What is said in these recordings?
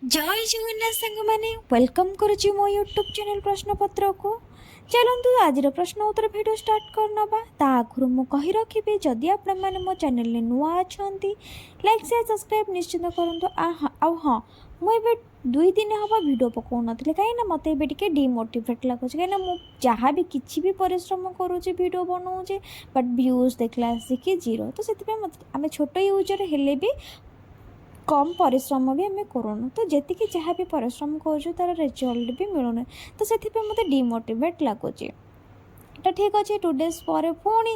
जय जगन्नाथ सांग मैंने वेलकम करुच्ची मो यूट्यूब चैनल प्रश्नपत्र को। चलतु आज प्रश्न उत्तर वीडियो स्टार्ट करनबा ता आगुरु मु कहि रखिबे जदि आपण माने मो चैनल ने नुआ अछंती लाइक शेयर सब्सक्राइब निश्चित करंतु। आ हाँ मु एबे 2 दिन हबा वीडियो पकौ नथिले काई ना मते एबे टिके डिमोटिवेट लागो काई ना मु जहाँ भी किछि भी परिश्रम करूचे वीडियो बनाऊचे बट व्यूज देखला आसिकी जीरो। तो सेति मते आमे छोट यूजर हेले भी कम परिश्रम भी आम करूँ तो जी जहाँ भी परिश्रम कर तार रिजल्ट भी मिलूना तो से मत डिमोटिवेट लगुच। तो ठीक अच्छे 2 डेज पर पुणी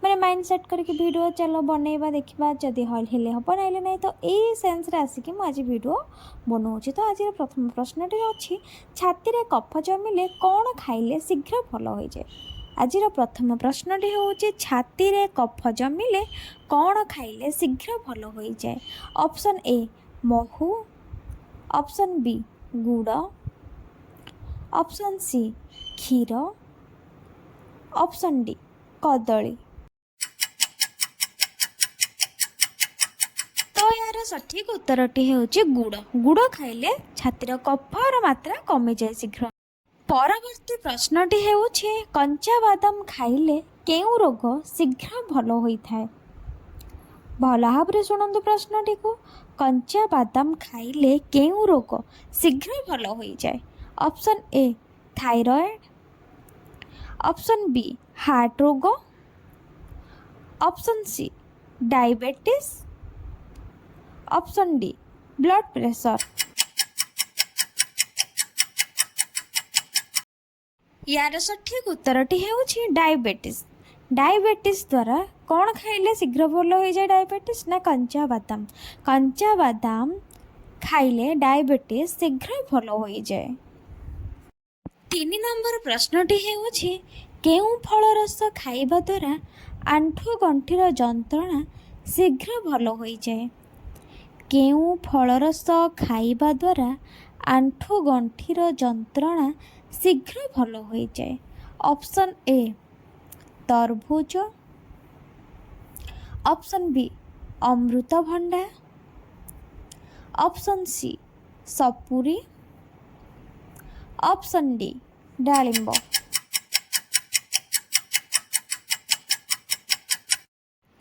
मैंने माइंड सेट करके वीडियो चलो बनइबा देखा जदि हेले हम ना ना तो यही सेन्स आसिक मुझे वीडियो बनाऊँगी। तो आज प्रथम प्रश्न अच्छी छाती में कफ जमिले कौन खाइले शीघ्र भल हो जाए। आज प्रथम प्रश्नटी हूँ छाती रे कफ जमिले कौन खाइले शीघ्र भल हो जाए। ऑप्शन ए महू, ऑप्शन बी गुड़, ऑप्शन सी क्षीर, ऑप्शन डी कदली। तो यार सठिक उत्तरटी हूँ गुड़। गुड़ खाइले छातीर कफर मात्रा कमी जाए शीघ्र। परवर्ती प्रश्नटी हेउछि कंचा बादाम खाइले केउ रोग शीघ्र भल होइथाय। भल भाव शुणु प्रश्नटी को। कंचा बादाम खाइले केउ रोग शीघ्र भल हो जाए। Option A thyroid, option B heart रोग, option C diabetes, option D blood pressure. यार सठिक उत्तरटी हेउछि डायबिटीज। डायबिटीज द्वारा कौन खाइले शीघ्र भल हो जाए डायबिटीज ना कंचा बादाम। कंचा बादाम खाइले डायबिटीज शीघ्र भल हो जाए। 3 नंबर प्रश्नटी हेउछि केउ फल रस खाइबा द्वारा आंठु गंठीर जंत्रणा शीघ्र भल हो जाए। केउ फल रस खाइबा द्वारा आंठु गंठीर जंत्रणा शीघ्र भल हो जाए। ऑप्शन ए तरबूज, ऑप्शन बी अमृतभंडा, ऑप्शन सी सपुरी, ऑप्शन डी डालिंब।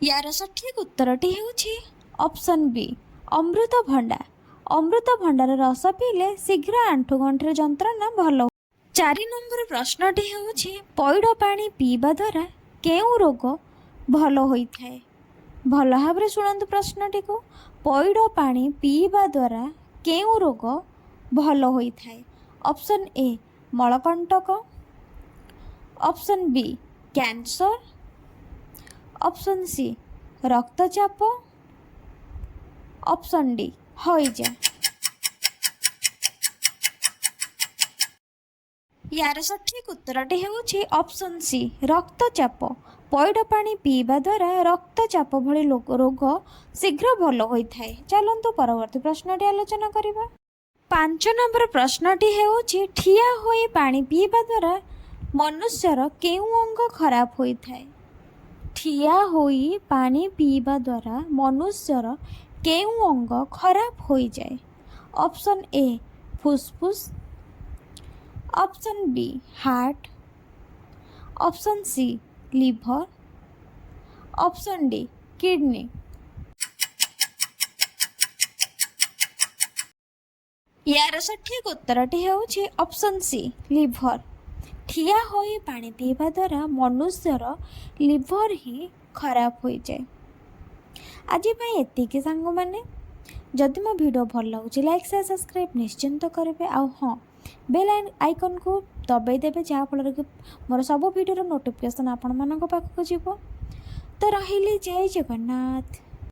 यार सठिक उत्तरटी हेउछि ऑप्शन बी अमृतभंडा। अमृतभंडार रस पीले शीघ्र आंठुगंठीर जंत्रणा भल। 4 नंबर प्रश्नटी हेउछि पैड पानी पीवा द्वारा केउ रोग भल होइथाय। भल भाव शुणु प्रश्नटी को। पैड पानी पीवा द्वारा केउ रोग भल होइथाय। ऑप्शन ए मलकंटक, option B cancer, option C रक्तचाप, ऑप्शन डी हइजा। यार सठिक उत्तरटी हेउछि ऑप्शन सी रक्तचाप। पैड पानी पीवा द्वारा रक्तचाप भली रोग शीघ्र भल होइथाय। चलंतु परवर्ती प्रश्नटी आलोचना करिबा। 5 नंबर प्रश्नटी हेउछि ठिया होई पानी पीवा द्वारा मनुष्यर केउ अंग खराब होइथाय। ठिया होई पानी पीवा द्वारा मनुष्यर केउ अंग खराब हो जाए। ऑप्शन ए फुसफुस, option B heart, option C liver, option D kidney. यार सठिक उत्तरटी हेउछि ऑप्शन सी लिवर। ठिया होई पानी पीवा द्वारा मनुष्यर लिवर ही खराब हो जाए। आज एतिकी सांग मैंने जदि मो वीडियो भल लगुच लाइक शेयर सब्सक्राइब निश्चिंत करेंगे। आ हाँ बेल आइकन को दबाई देवे जहाँफल कि मोर सब वीडियो नोटिफिकेशन आपण मानक पाखक जीव। तो रही जय जगन्नाथ।